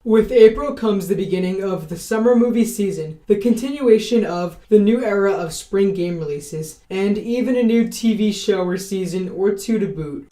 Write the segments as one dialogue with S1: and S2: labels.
S1: With April comes the beginning of the summer movie season, the continuation of the new era of spring game releases, and even a new TV show or season or two to boot.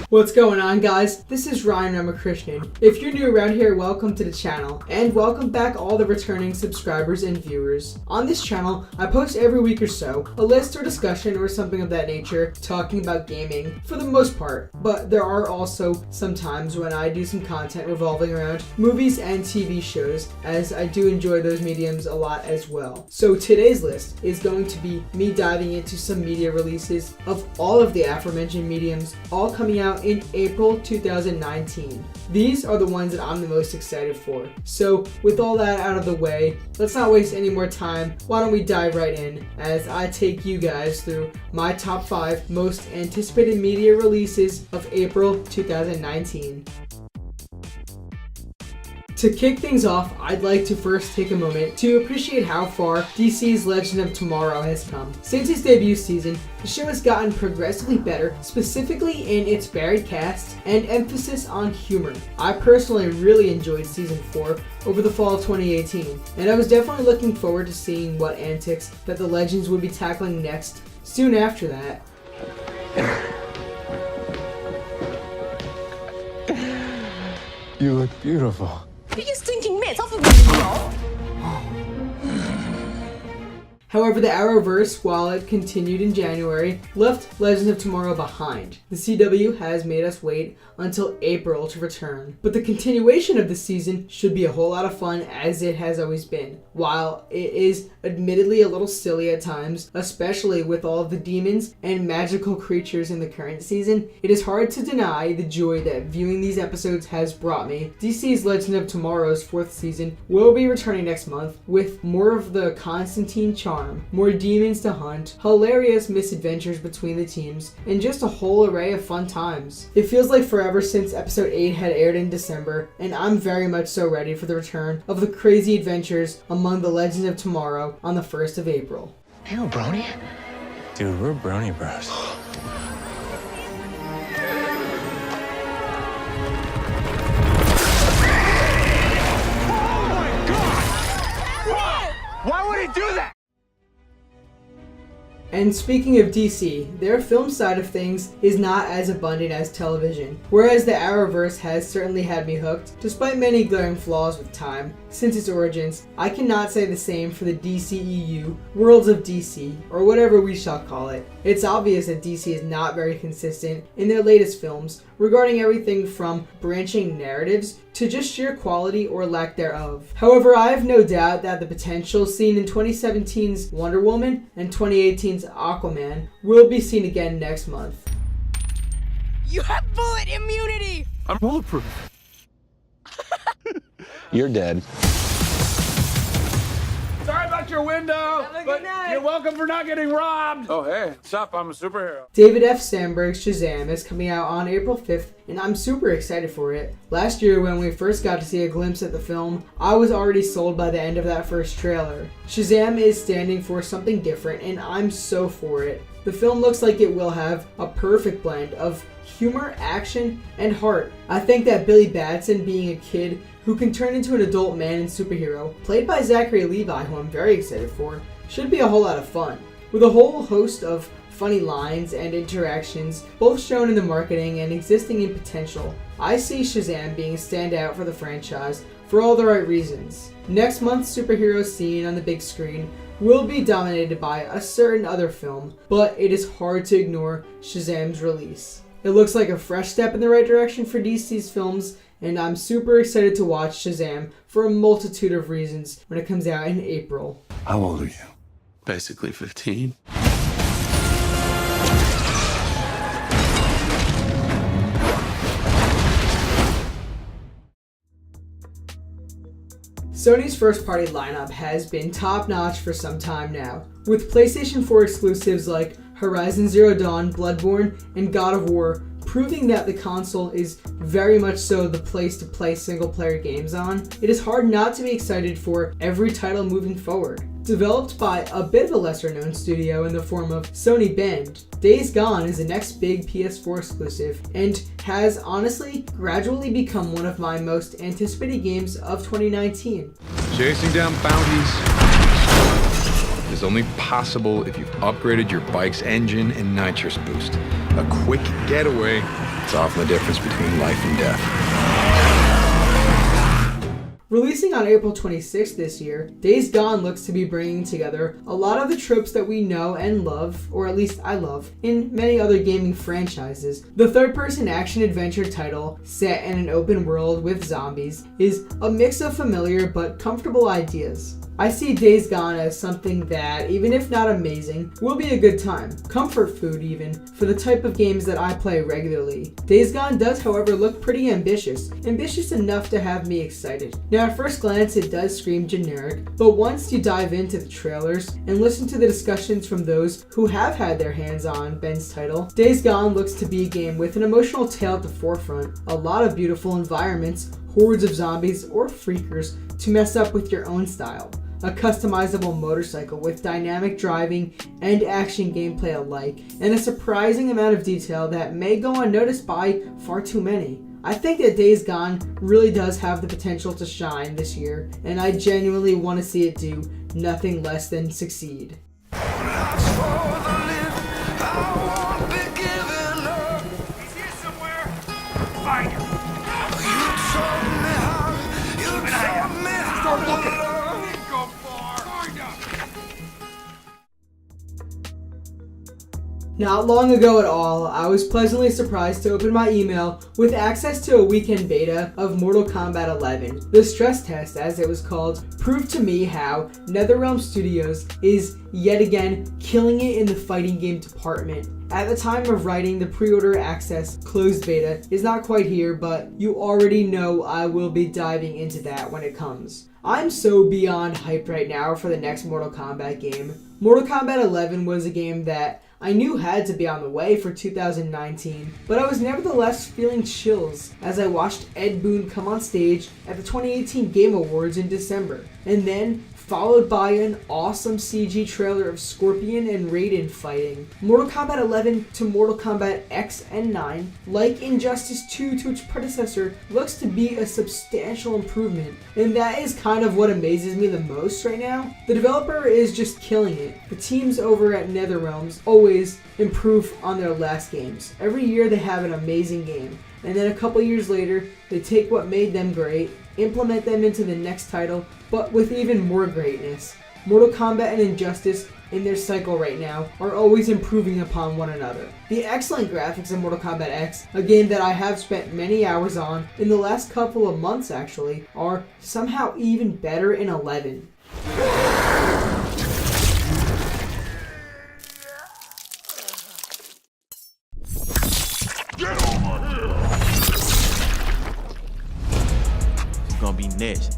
S1: What's going on, guys? This is Ramakrishnan. If you're new around here, welcome to the channel, and welcome back all the returning subscribers and viewers. On this channel, I post every week or so a list or discussion or something of that nature talking about gaming for the most part, but there are also some times when I do some content revolving around movies and TV shows, as I do enjoy those mediums a lot as well. So today's list is going to be me diving into some media releases of all of the aforementioned mediums, all coming out in April 2019. These are the ones that I'm the most excited for. So with all that out of the way, let's not waste any more time. Why don't we dive right in as I take you guys through my top 5 most anticipated media releases of April 2019. To kick things off, I'd like to first take a moment to appreciate how far DC's Legend of Tomorrow has come. Since its debut season, the show has gotten progressively better, specifically in its varied cast and emphasis on humor. I personally really enjoyed season 4 over the fall of 2018, and I was definitely looking forward to seeing what antics that the Legends would be tackling next soon after that.
S2: You look beautiful.
S3: You stinking mitts off of me,
S1: However, the Arrowverse, while it continued in January, left Legends of Tomorrow behind. The CW has made us wait until April to return. But the continuation of the season should be a whole lot of fun, as it has always been. While it is admittedly a little silly at times, especially with all of the demons and magical creatures in the current season, it is hard to deny the joy that viewing these episodes has brought me. DC's Legend of Tomorrow's 4th season will be returning next month with more of the Constantine charm, more demons to hunt, hilarious misadventures between the teams, and just a whole array of fun times. It feels like forever since episode 8 had aired in December, and I'm very much so ready for the return of the crazy adventures among the Legends of Tomorrow on the 1st of April.
S2: Are you a brony? Dude, we're brony bros. Why would he do that?
S1: And speaking of DC, their film side of things is not as abundant as television, whereas the Arrowverse has certainly had me hooked, despite many glaring flaws with time. Since its origins, I cannot say the same for the DCEU, Worlds of DC, or whatever we shall call it. It's obvious that DC is not very consistent in their latest films, regarding everything from branching narratives to just sheer quality or lack thereof. However, I have no doubt that the potential seen in 2017's Wonder Woman and 2018's Aquaman will be seen again next month.
S3: You have bullet immunity!
S2: I'm bulletproof. You're dead.
S4: Sorry about your window, but you're welcome for not getting robbed. Oh, hey, what's up? I'm a superhero.
S1: David F. Sandberg's Shazam is coming out on April 5th, and I'm super excited for it. Last year, when we first got to see a glimpse at the film, I was already sold by the end of that first trailer. Shazam is standing for something different, and I'm so for it. The film looks like it will have a perfect blend of humor, action, and heart. I think that Billy Batson being a kid who can turn into an adult man and superhero, played by Zachary Levi, who I'm very excited for, should be a whole lot of fun. With a whole host of funny lines and interactions, both shown in the marketing and existing in potential, I see Shazam being a standout for the franchise for all the right reasons. Next month's superhero scene on the big screen will be dominated by a certain other film, but it is hard to ignore Shazam's release. It looks like a fresh step in the right direction for DC's films, and I'm super excited to watch Shazam for a multitude of reasons when it comes out in April.
S2: How old are you? Basically 15.
S1: Sony's first-party lineup has been top-notch for some time now, with PlayStation 4 exclusives like Horizon Zero Dawn, Bloodborne, and God of War proving that the console is very much so the place to play single-player games on, it is hard not to be excited for every title moving forward. Developed by a bit of a lesser-known studio in the form of Sony Bend, Days Gone is the next big PS4 exclusive and has honestly gradually become one of my most anticipated games of 2019.
S5: Chasing down bounties is only possible if you've upgraded your bike's engine and nitrous boost. A quick getaway is often the difference between life and death.
S1: Releasing on April 26th this year, Days Gone looks to be bringing together a lot of the tropes that we know and love, or at least I love, in many other gaming franchises. The third-person action-adventure title, set in an open world with zombies, is a mix of familiar but comfortable ideas. I see Days Gone as something that, even if not amazing, will be a good time. Comfort food even, for the type of games that I play regularly. Days Gone does, however, look pretty ambitious enough to have me excited. Now at first glance it does scream generic, but once you dive into the trailers and listen to the discussions from those who have had their hands on Ben's title, Days Gone looks to be a game with an emotional tale at the forefront, a lot of beautiful environments, hordes of zombies or freakers to mess up with your own style, a customizable motorcycle with dynamic driving and action gameplay alike, and a surprising amount of detail that may go unnoticed by far too many. I think that Days Gone really does have the potential to shine this year, and I genuinely want to see it do nothing less than succeed. Not long ago at all, I was pleasantly surprised to open my email with access to a weekend beta of Mortal Kombat 11. The stress test, as it was called, proved to me how NetherRealm Studios is yet again killing it in the fighting game department. At the time of writing, the pre-order access closed beta is not quite here, but you already know I will be diving into that when it comes. I'm so beyond hyped right now for the next Mortal Kombat game. Mortal Kombat 11 was a game that I knew had to be on the way for 2019, but I was nevertheless feeling chills as I watched Ed Boon come on stage at the 2018 Game Awards in December, and then followed by an awesome CG trailer of Scorpion and Raiden fighting. Mortal Kombat 11 to Mortal Kombat X and 9, like Injustice 2 to its predecessor, looks to be a substantial improvement, and that is kind of what amazes me the most right now. The developer is just killing it. The teams over at NetherRealms always improve on their last games. Every year they have an amazing game, and then a couple years later, they take what made them great, implement them into the next title, but with even more greatness. Mortal Kombat and Injustice in their cycle right now are always improving upon one another. The excellent graphics of Mortal Kombat X, a game that I have spent many hours on in the last couple of months actually, are somehow even better in 11.
S2: Get over here! It's gonna be next.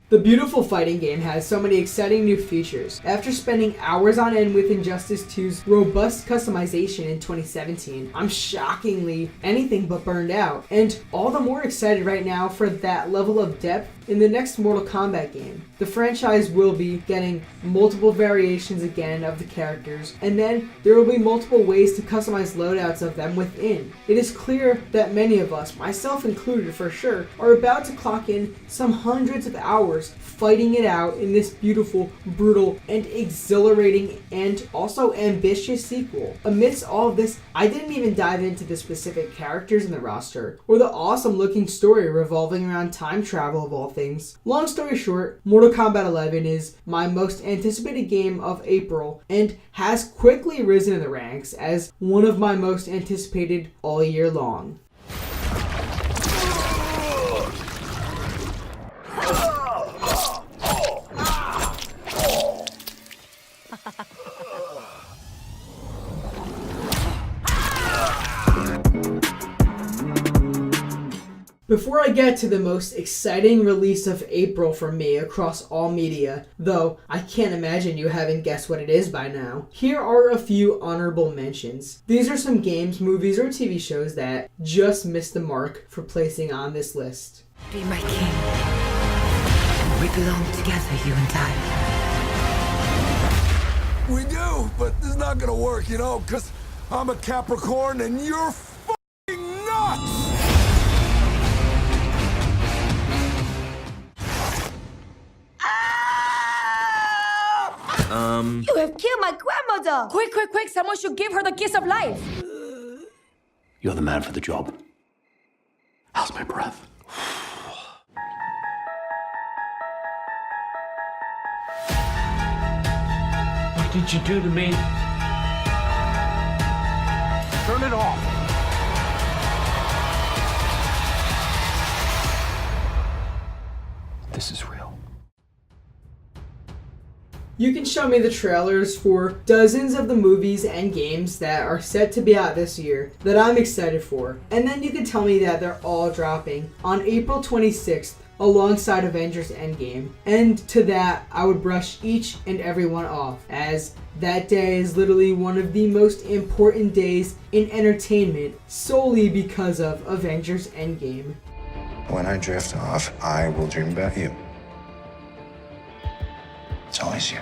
S1: The beautiful fighting game has so many exciting new features. After spending hours on end with Injustice 2's robust customization in 2017, I'm shockingly anything but burned out, and all the more excited right now for that level of depth in the next Mortal Kombat game. The franchise will be getting multiple variations again of the characters, and then there will be multiple ways to customize loadouts of them within. It is clear that many of us, myself included for sure, are about to clock in some hundreds of hours fighting it out in this beautiful, brutal, and exhilarating and also ambitious sequel. Amidst all of this, I didn't even dive into the specific characters in the roster, or the awesome looking story revolving around time travel of all things. Long story short, Mortal Kombat 11 is my most anticipated game of April and has quickly risen in the ranks as one of my most anticipated all year long. Before I get to the most exciting release of April for me across all media, though I can't imagine you haven't guessed what it is by now, here are a few honorable mentions. These are some games, movies, or TV shows that just missed the mark for placing on this list.
S6: Be my king. We belong together, you and I.
S7: We do, but this is not gonna work, you know, because I'm a Capricorn and you're f***ing nuts!
S3: You have killed my grandmother!
S8: Quick, quick, quick! Someone should give her the kiss of life!
S9: You're the man for the job. How's my breath?
S10: What did you do to me?
S4: Turn it off.
S9: This is real.
S1: You can show me the trailers for dozens of the movies and games that are set to be out this year that I'm excited for, and then you can tell me that they're all dropping on April 26th alongside Avengers Endgame, and to that I would brush each and every one off, as that day is literally one of the most important days in entertainment solely because of Avengers Endgame.
S11: When I drift off, I will dream about you. It's always you.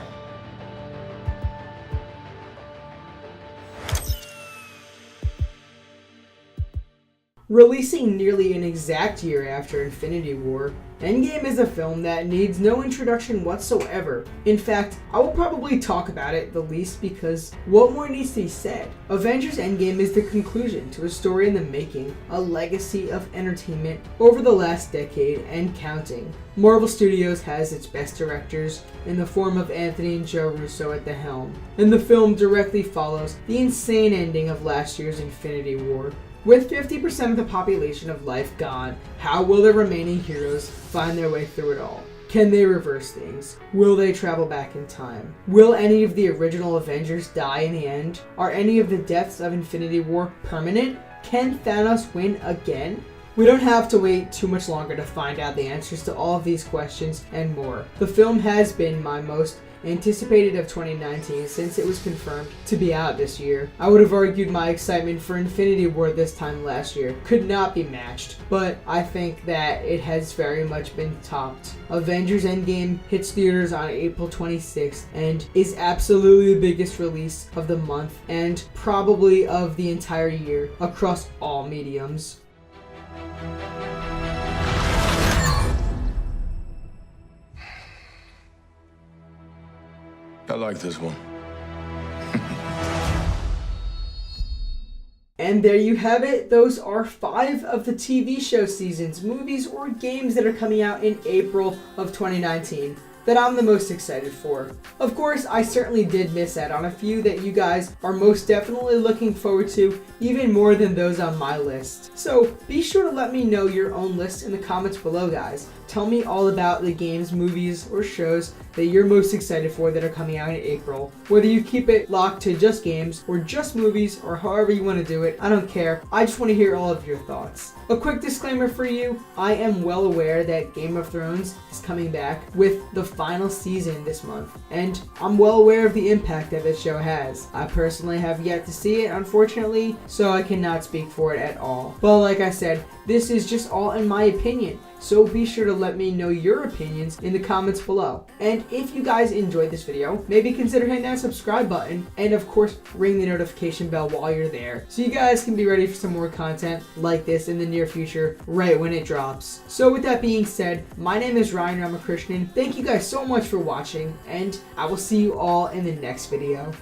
S1: Releasing nearly an exact year after Infinity War, Endgame is a film that needs no introduction whatsoever. In fact, I will probably talk about it the least because what more needs to be said? Avengers Endgame is the conclusion to a story in the making, a legacy of entertainment over the last decade and counting. Marvel Studios has its best directors in the form of Anthony and Joe Russo at the helm, and the film directly follows the insane ending of last year's Infinity War. With 50% of the population of life gone, how will the remaining heroes find their way through it all? Can they reverse things? Will they travel back in time? Will any of the original Avengers die in the end? Are any of the deaths of Infinity War permanent? Can Thanos win again? We don't have to wait too much longer to find out the answers to all of these questions and more. The film has been my most anticipated of 2019 since it was confirmed to be out this year. I would have argued my excitement for Infinity War this time last year could not be matched, but I think that it has very much been topped. Avengers Endgame hits theaters on April 26th and is absolutely the biggest release of the month and probably of the entire year across all mediums.
S7: I like this one.
S1: And there you have it. Those are 5 of the TV show seasons, movies, or games that are coming out in April of 2019 that I'm the most excited for. Of course, I certainly did miss out on a few that you guys are most definitely looking forward to, even more than those on my list. So be sure to let me know your own list in the comments below, guys. Tell me all about the games, movies, or shows that you're most excited for that are coming out in April. Whether you keep it locked to just games, or just movies, or however you want to do it, I don't care. I just want to hear all of your thoughts. A quick disclaimer for you, I am well aware that Game of Thrones is coming back with the final season this month, and I'm well aware of the impact that this show has. I personally have yet to see it, unfortunately, so I cannot speak for it at all. But like I said, this is just all in my opinion. So be sure to let me know your opinions in the comments below. And if you guys enjoyed this video, maybe consider hitting that subscribe button. And of course, ring the notification bell while you're there, so you guys can be ready for some more content like this in the near future, right when it drops. So with that being said, my name is Ryan Ramakrishnan. Thank you guys so much for watching, and I will see you all in the next video.